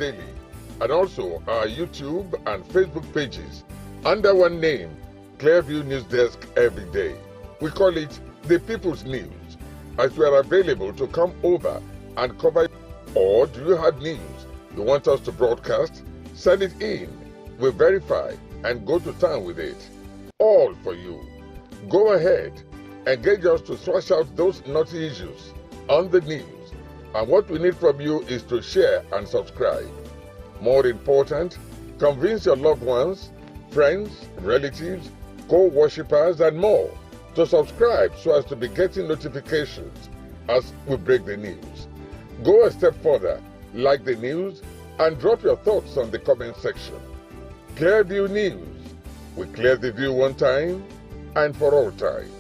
daily, and also our YouTube and Facebook pages under one name, Clearview News Desk every day. We call it The People's News, as we are available to come over and cover it. Or do you have news you want us to broadcast? Send it in. We'll verify and go to town with it. All for you. Go ahead, engage us to thrash out those naughty issues on the news. And what we need from you is to share and subscribe. More important, convince your loved ones, friends, relatives, co-worshippers, and more to subscribe so as to be getting notifications as we break the news. Go a step further, like the news, and drop your thoughts on the comment section. Clearview News. We clear the view one time and for all time.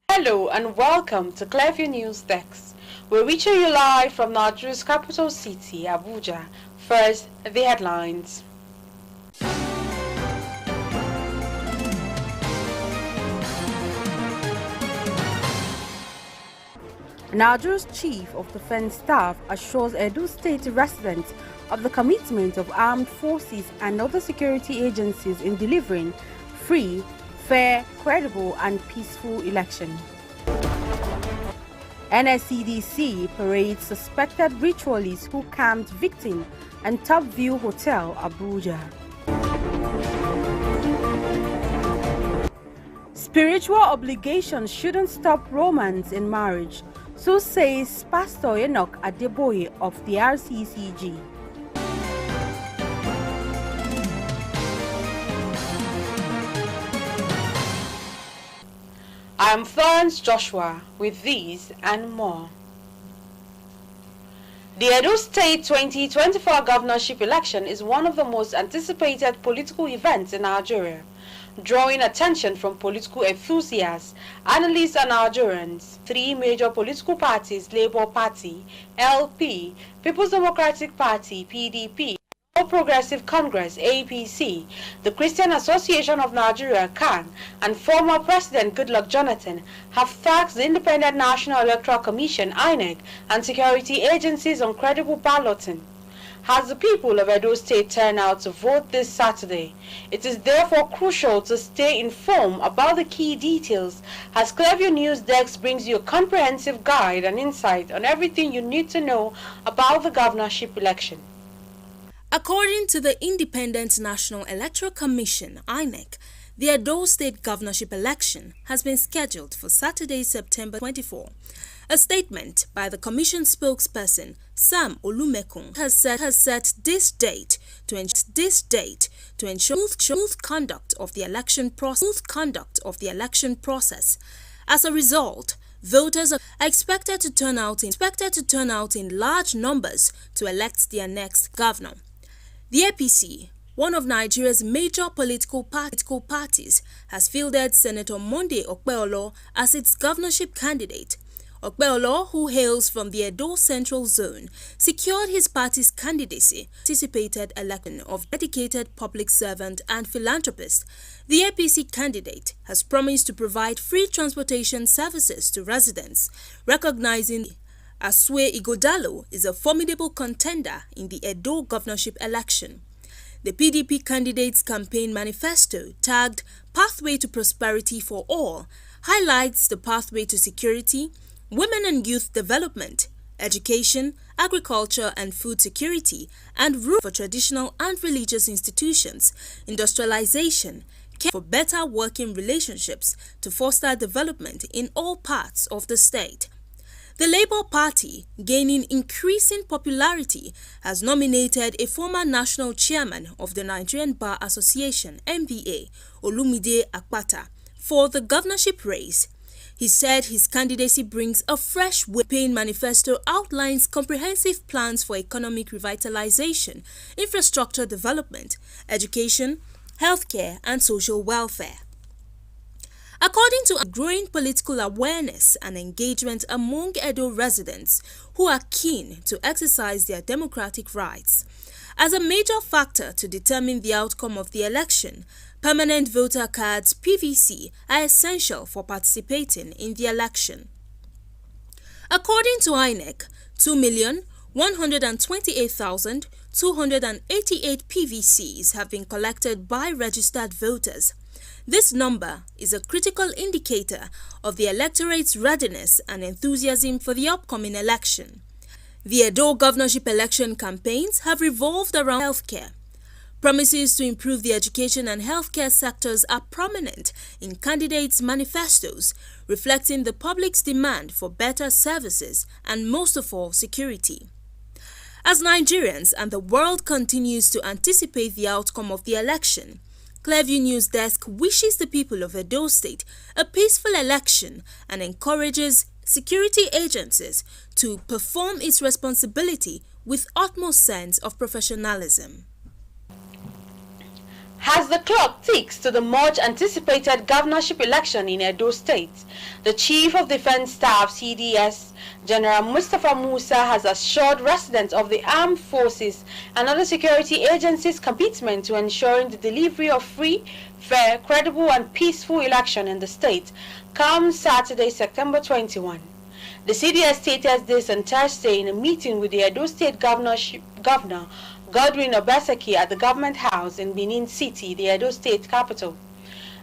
Hello and welcome to Clearview News Desk. We're reaching you live from Nigeria's capital city, Abuja. First, the headlines. Nigeria's Chief of Defense Staff assures Edo State residents of the commitment of armed forces and other security agencies in delivering free, fair, credible and peaceful election. Nscdc parades suspected ritualists who camped victim and Top View Hotel, Abuja. Spiritual obligations shouldn't stop romance in marriage, so says Pastor Enoch Adeboye of the RCCG. I am Florence Joshua with these and more. The Edo State 2024 governorship election is one of the most anticipated political events in Nigeria, drawing attention from political enthusiasts, analysts and Nigerians. Three major political parties, Labour Party, LP, People's Democratic Party, PDP, All Progressive Congress, APC, the Christian Association of Nigeria, CAN, and former President Goodluck Jonathan have tasked the Independent National Electoral Commission, INEC, and security agencies on credible balloting. As the people of Edo State turn out to vote this Saturday, it is therefore crucial to stay informed about the key details, as Clearview News Desk brings you a comprehensive guide and insight on everything you need to know about the governorship election. According to the Independent National Electoral Commission, INEC, the Edo State governorship election has been scheduled for Saturday, September 24. A statement by the Commission spokesperson, Sam Olumekun, has set this date to ensure smooth conduct of the election process. As a result, voters are expected to turn out in large numbers to elect their next governor. The APC, one of Nigeria's major political parties, has fielded Senator Monday Okpeolo as its governorship candidate. Okpeolo, who hails from the Edo Central Zone, secured his party's candidacy. Anticipated election of dedicated public servant and philanthropist. The APC candidate has promised to provide free transportation services to residents, recognizing Asue Igodalo is a formidable contender in the Edo governorship election. The PDP candidate's campaign manifesto, tagged Pathway to Prosperity for All, highlights the pathway to security, women and youth development, education, agriculture and food security, and room for traditional and religious institutions, industrialization, care for better working relationships to foster development in all parts of the state. The Labour Party, gaining increasing popularity, has nominated a former national chairman of the Nigerian Bar Association, NBA, Olumide Akpata, for the governorship race. He said his candidacy brings a fresh wind. The campaign manifesto outlines comprehensive plans for economic revitalization, infrastructure development, education, healthcare, and social welfare. According to growing political awareness and engagement among Edo residents who are keen to exercise their democratic rights, As a major factor to determine the outcome of the election, permanent voter cards (PVC) are essential for participating in the election. According to INEC, 2,128,288 PVCs have been collected by registered voters. This number is a critical indicator of the electorate's readiness and enthusiasm for the upcoming election. The Edo governorship election campaigns have revolved around healthcare. Promises to improve the education and healthcare sectors are prominent in candidates' manifestos, reflecting the public's demand for better services and, most of all, security. As Nigerians and the world continues to anticipate the outcome of the election, Clearview News Desk wishes the people of Edo State a peaceful election and encourages security agencies to perform its responsibility with utmost sense of professionalism. As the clock ticks to the much-anticipated governorship election in Edo State, the Chief of Defense Staff (CDS), General Mustapha Musa, has assured residents of the armed forces and other security agencies' commitment to ensuring the delivery of free, fair, credible and peaceful election in the state come Saturday, September 21. The CDS stated this on Thursday in a meeting with the Edo State Governor Godwin Obaseki at the Government House in Benin City, the Edo State capital.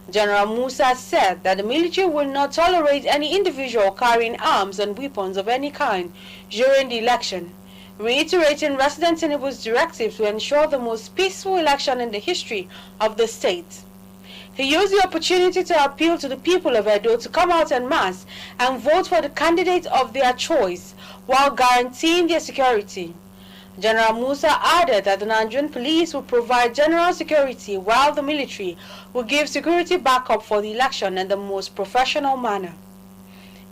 General Musa said that the military will not tolerate any individual carrying arms and weapons of any kind during the election, reiterating President Tinubu's directive to ensure the most peaceful election in the history of the state. He used the opportunity to appeal to the people of Edo to come out en masse and vote for the candidate of their choice while guaranteeing their security. General Musa added that the Nigerian police will provide general security while the military will give security backup for the election in the most professional manner.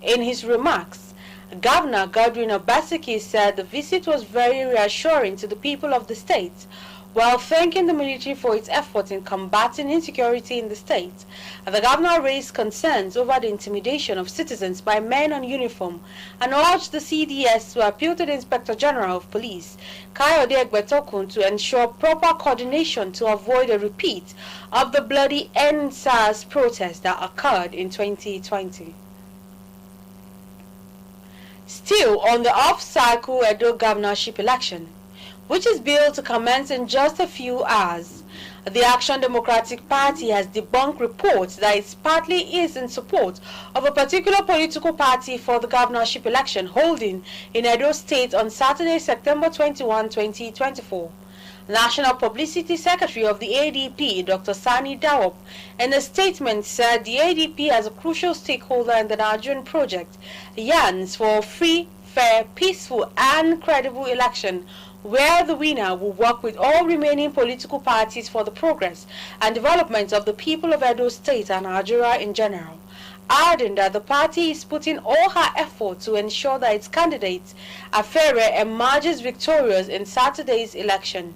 In his remarks, Governor Godwin Obaseki said the visit was very reassuring to the people of the state, while thanking the military for its effort in combating insecurity in the state. The governor raised concerns over the intimidation of citizens by men on uniform and urged the CDS to appeal to the Inspector General of Police, Kayode Egbetokun, to ensure proper coordination to avoid a repeat of the bloody NSAS protest that occurred in 2020. Still on the off-cycle Edo governorship election, which is billed to commence in just a few hours, the Action Democratic Party has debunked reports that its party is in support of a particular political party for the governorship election holding in Edo State on Saturday, September 21, 2024. National Publicity Secretary of the ADP, Dr. Sani Dawop, in a statement said the ADP, as a crucial stakeholder in the Nigerian project, yearns for a free, fair, peaceful and credible election where the winner will work with all remaining political parties for the progress and development of the people of Edo State and Nigeria in general, adding that the party is putting all her effort to ensure that its candidate, Afere, emerges victorious in Saturday's election.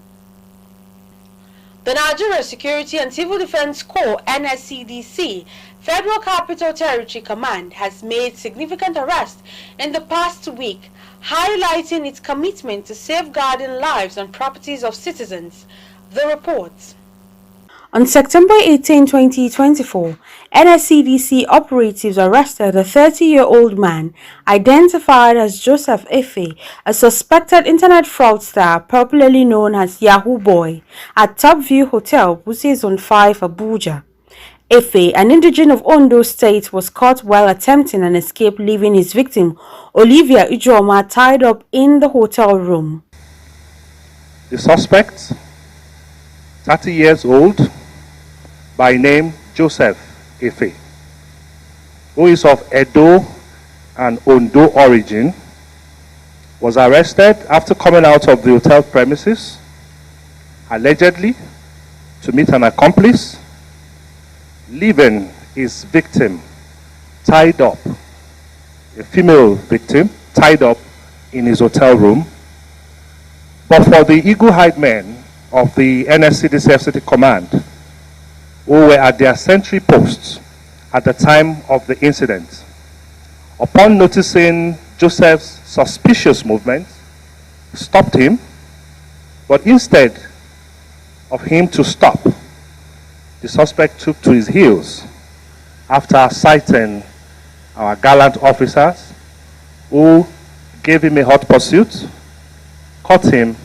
The Nigeria Security and Civil Defense Corps (Nscdc) Federal Capital Territory Command has made significant arrests in the past week, highlighting its commitment to safeguarding lives and properties of citizens. The report. On September 18, 2024, Nscdc operatives arrested a 30-year-old man identified as Joseph Efe, a suspected internet fraudster popularly known as Yahoo Boy, at Top View Hotel, Wuse Zone 5, Abuja. Efe, an indigene of Ondo State, was caught while attempting an escape, leaving his victim, Olivia Ijoma, tied up in the hotel room. The suspect, 30 years old, by name Joseph Efe, who is of Edo and Ondo origin, was arrested after coming out of the hotel premises, allegedly to meet an accomplice, leaving his victim tied up, a female victim tied up in his hotel room. But for the eagle-eyed men of the Nscdc FCT command, who were at their sentry posts at the time of the incident, upon noticing Joseph's suspicious movement, stopped him, But instead of him to stop, the suspect took to his heels after citing our gallant officers who gave him a hot pursuit, caught him,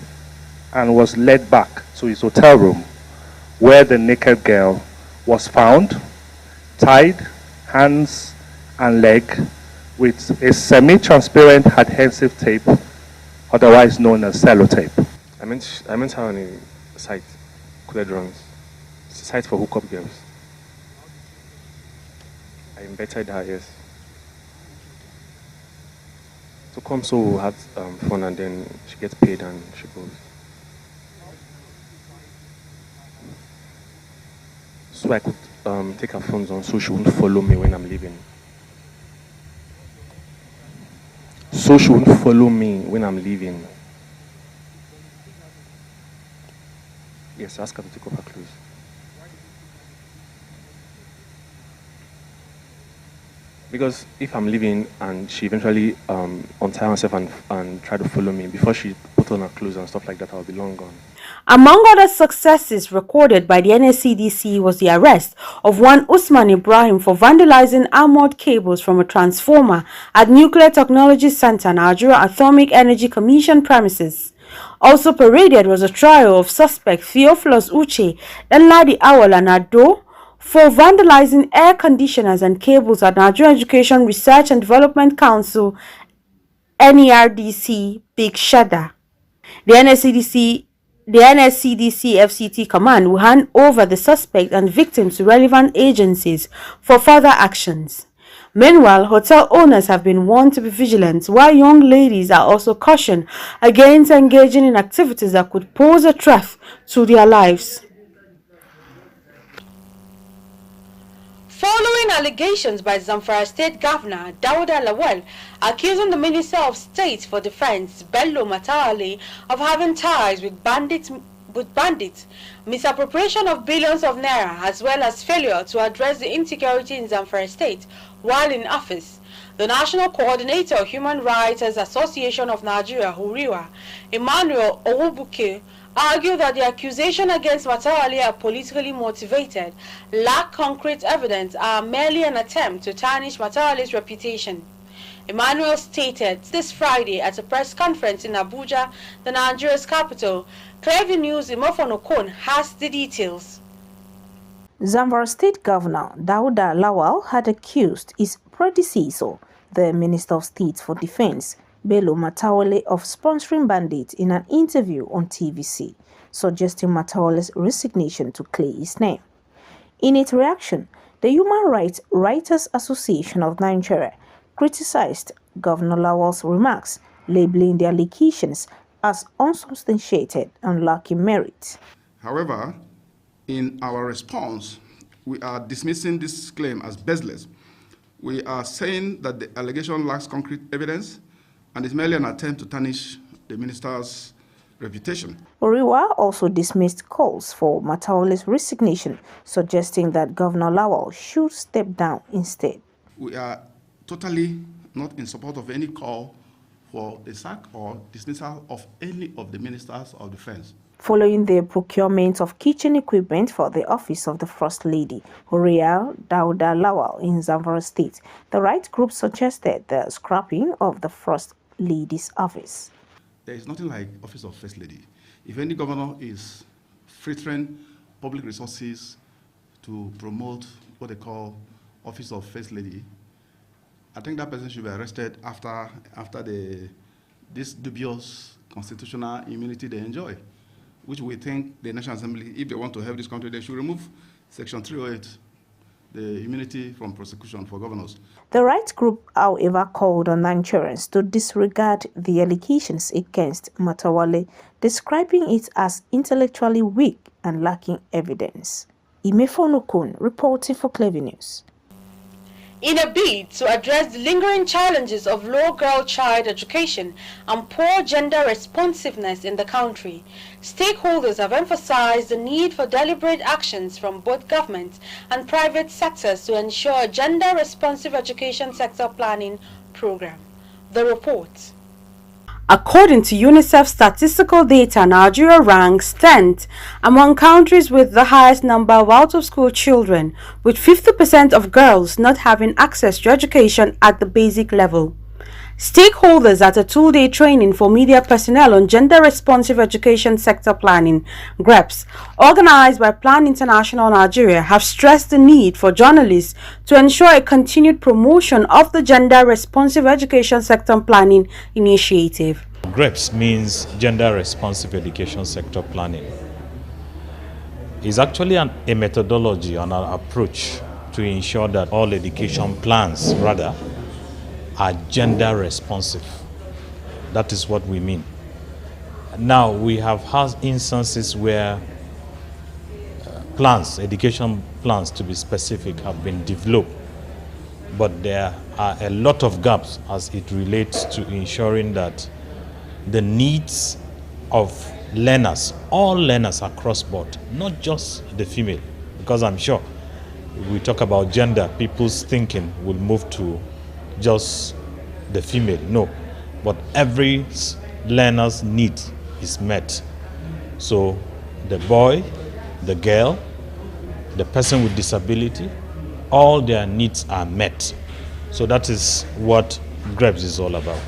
and was led back to his hotel room, where the naked girl was found, tied hands and leg with a semi-transparent adhesive tape, otherwise known as sellotape. I met her on a site, Clear Runs. It's a site for hookup girls. I invited her, yes. To come so we had fun, and then she gets paid and she goes. So I could take her phones on so she won't follow me when I'm leaving. So she won't follow me when I'm leaving. Yes, ask her to take off her clothes. Because if I'm leaving and she eventually untie herself and try to follow me, before she put on her clothes and stuff like that, I'll be long gone. Among other successes recorded by the Nscdc was the arrest of one Usman Ibrahim for vandalizing armored cables from a transformer at Nuclear Technology Center, Nigeria Atomic Energy Commission premises. Also paraded was a trial of suspect Theophilus Uche, Danladi Awal and Ado for vandalizing air conditioners and cables at Nigeria Education Research and Development Council, NERDC, Big Shada. The Nscdc FCT command will hand over the suspect and victims to relevant agencies for further actions. Meanwhile, hotel owners have been warned to be vigilant, while young ladies are also cautioned against engaging in activities that could pose a threat to their lives. Following allegations by Zamfara State Governor Dawuda Lawal accusing the Minister of State for Defense Bello Matawalle of having ties with bandits, misappropriation of billions of naira, as well as failure to address the insecurity in Zamfara State while in office, the National Coordinator of Human Rights Association of Nigeria, Huriwa, Emmanuel Owubuke, argued that the accusation against Matawalle are politically motivated, lack concrete evidence, are merely an attempt to tarnish Matawalle's reputation. Emmanuel stated this Friday at a press conference in Abuja, the Nigeria's capital. Clearview News Imofonokon has the details. Zamfara State Governor Dawuda Lawal had accused his predecessor, the Minister of State for Defense, Bello Matawalle, of sponsoring bandits in an interview on TVC, suggesting Matawalle's resignation to clear his name. In its reaction, the Human Rights Writers Association of Nigeria criticized Governor Lawal's remarks, labeling the allegations as unsubstantiated and lacking merit. However, in our response, we are dismissing this claim as baseless. We are saying that the allegation lacks concrete evidence and is merely an attempt to tarnish the minister's reputation. Oriwa also dismissed calls for Matawalle's resignation, suggesting that Governor Lawal should step down instead. We are totally not in support of any call for the sack or dismissal of any of the ministers of defense. Following the procurement of kitchen equipment for the office of the First Lady, Huriya Dawuda Lawal in Zamfara State, the right group suggested the scrapping of the First Lady's office. There is nothing like office of First Lady. If any governor is frittering public resources to promote what they call office of First Lady, I think that person should be arrested after this dubious constitutional immunity they enjoy, which we think the National Assembly, if they want to help this country, they should remove Section 308, the immunity from prosecution for governors. The rights group, however, called on Nigerians to disregard the allegations against Matawalle, describing it as intellectually weak and lacking evidence. Imefonokun, reporting for Clearview News. In a bid to address the lingering challenges of low girl child education and poor gender responsiveness in the country, stakeholders have emphasized the need for deliberate actions from both government and private sectors to ensure a gender-responsive education sector planning program. The report. According to UNICEF statistical data, Nigeria ranks 10th among countries with the highest number of out-of-school children, with 50% of girls not having access to education at the basic level. Stakeholders at a two-day training for media personnel on gender-responsive education sector planning (GREPS), organized by Plan International Nigeria, have stressed the need for journalists to ensure a continued promotion of the gender-responsive education sector planning initiative. GREPS means Gender-Responsive Education Sector Planning. It's actually a methodology and an approach to ensure that all education plans, are gender responsive. That is what we mean. Now, we have had instances where education plans to be specific, have been developed, but there are a lot of gaps as it relates to ensuring that the needs of learners, all learners across board, not just the female, because I'm sure if we talk about gender, people's thinking will move to just the female. No, but every learner's need is met. So the boy, the girl, the person with disability, all their needs are met. So that is what GREPS is all about.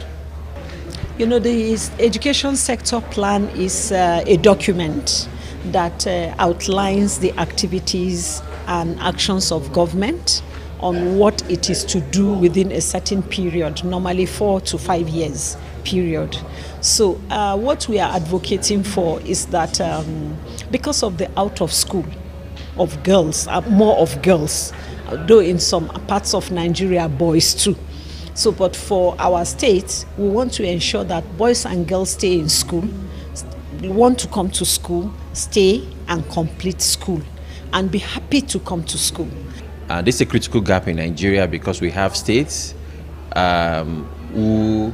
You know, the education sector plan is a document that outlines the activities and actions of government on what it is to do within a certain period, normally 4 to 5 years period. So what we are advocating for is that because of the out of school of girls, more of girls, though in some parts of Nigeria, boys too. So, but for our state, we want to ensure that boys and girls stay in school, want to come to school, stay and complete school, and be happy to come to school. This is a critical gap in Nigeria because we have states who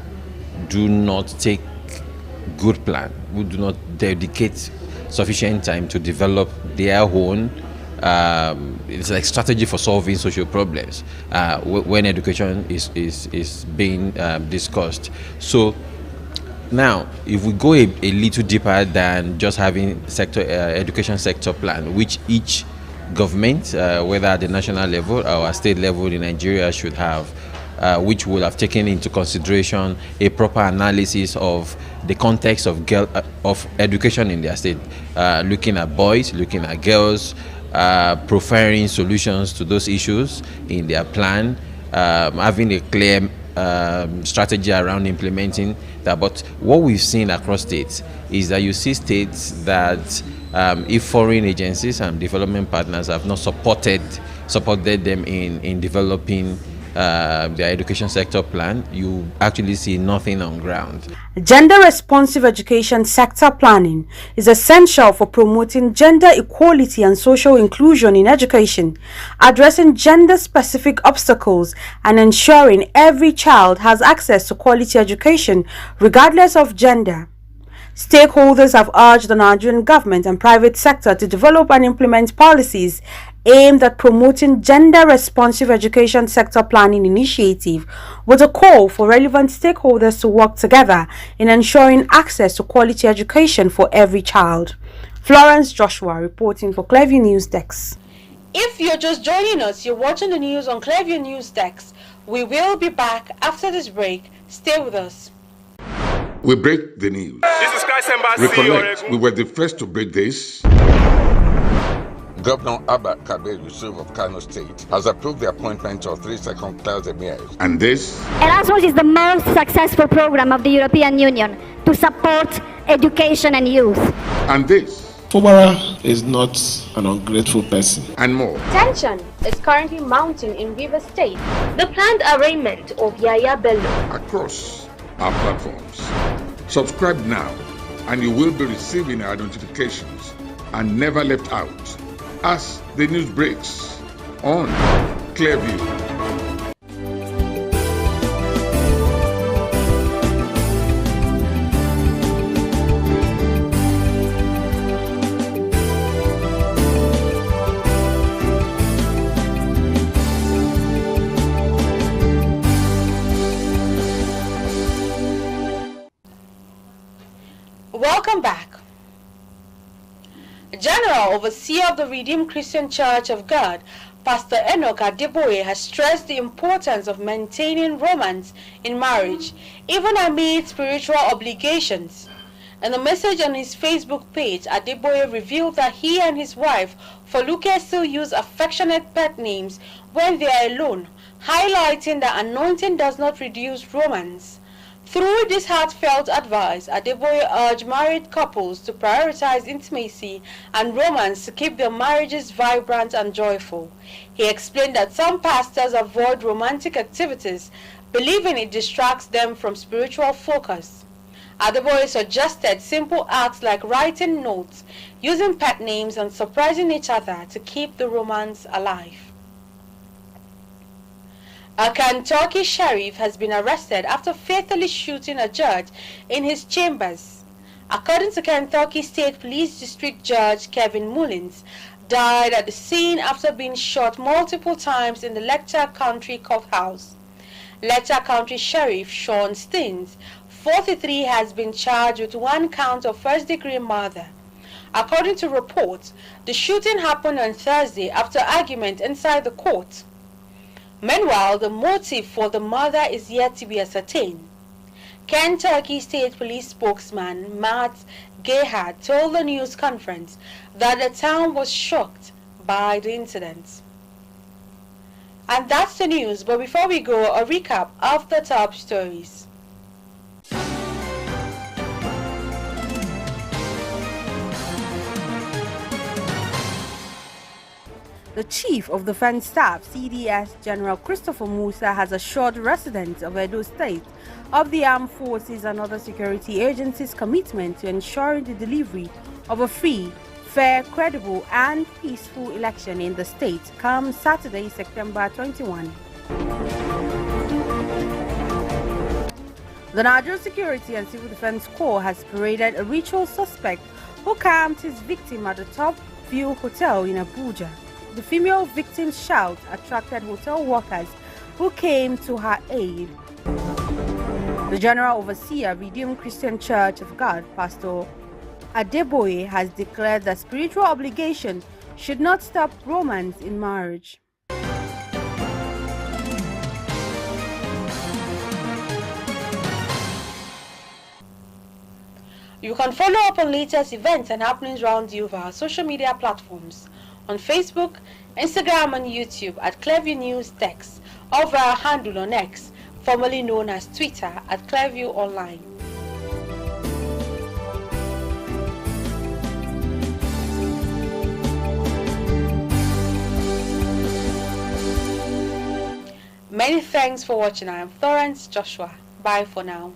do not take good plan, who do not dedicate sufficient time to develop their own it's like strategy for solving social problems when education is being discussed. So now, if we go a little deeper than just having education sector plan, which each government, whether at the national level or at state level in Nigeria, should have, which will have taken into consideration a proper analysis of the context of education in their state, looking at boys, looking at girls, preferring solutions to those issues in their plan, having a clear strategy around implementing that. But what we've seen across states is that you see states that if foreign agencies and development partners have not supported them in developing their education sector plan, you actually see nothing on ground. Gender-responsive education sector planning is essential for promoting gender equality and social inclusion in education, addressing gender-specific obstacles, and ensuring every child has access to quality education regardless of gender. Stakeholders have urged the Nigerian government and private sector to develop and implement policies aimed at promoting gender-responsive education sector planning initiative, with a call for relevant stakeholders to work together in ensuring access to quality education for every child. Florence Joshua reporting for Clearview News Desk. If you're just joining us, you're watching the news on Clearview News Desk. We will be back after this break. Stay with us. We break the news. This is Christ Embassy. Recollect, we were the first to break this. Governor Abba Kabir Yusuf of Kano State has approved the appointment of 3 second-class emirs. And this? Erasmus is the most successful program of the European Union to support education and youth. And this? Fubara is not an ungrateful person. And more. Tension is currently mounting in River State. The planned arraignment of Yaya Bello. Across our platforms. Subscribe now and you will be receiving our notifications and never left out as the news breaks on Clearview. Welcome back. General Overseer of the Redeemed Christian Church of God, Pastor Enoch Adeboye, has stressed the importance of maintaining romance in marriage, even amid spiritual obligations. In a message on his Facebook page, Adeboye revealed that he and his wife, Foluke, still use affectionate pet names when they are alone, highlighting that anointing does not reduce romance. Through this heartfelt advice, Adeboye urged married couples to prioritize intimacy and romance to keep their marriages vibrant and joyful. He explained that some pastors avoid romantic activities, believing it distracts them from spiritual focus. Adeboye suggested simple acts like writing notes, using pet names, and surprising each other to keep the romance alive. A Kentucky sheriff has been arrested after fatally shooting a judge in his chambers. According to Kentucky State Police District Judge Kevin Mullins, died at the scene after being shot multiple times in the Letcher County Courthouse. Letcher County Sheriff Sean Steens, 43, has been charged with 1 count of first-degree murder. According to reports, the shooting happened on Thursday after argument inside the court. Meanwhile, the motive for the murder is yet to be ascertained. Kentucky State Police spokesman Matt Gayhart told the news conference that the town was shocked by the incident. And that's the news, but before we go, a recap of the top stories. The Chief of Defense Staff, CDS General Christopher Musa, has assured residents of Edo State of the armed forces and other security agencies' commitment to ensuring the delivery of a free, fair, credible, and peaceful election in the state come Saturday, September 21. The Nigerian Security and Civil Defense Corps has paraded a ritual suspect who camped his victim at the Top View Hotel in Abuja. The female victim's shout attracted hotel workers who came to her aid. The General Overseer, Redeemed Christian Church of God, Pastor Adeboye, has declared that spiritual obligation should not stop romance in marriage. You can follow up on latest events and happenings around you via our social media platforms on Facebook, Instagram, and YouTube at Clearview News Text, or via our handle on X, formerly known as Twitter, at Clearview Online. Many thanks for watching. I am Florence Joshua. Bye for now.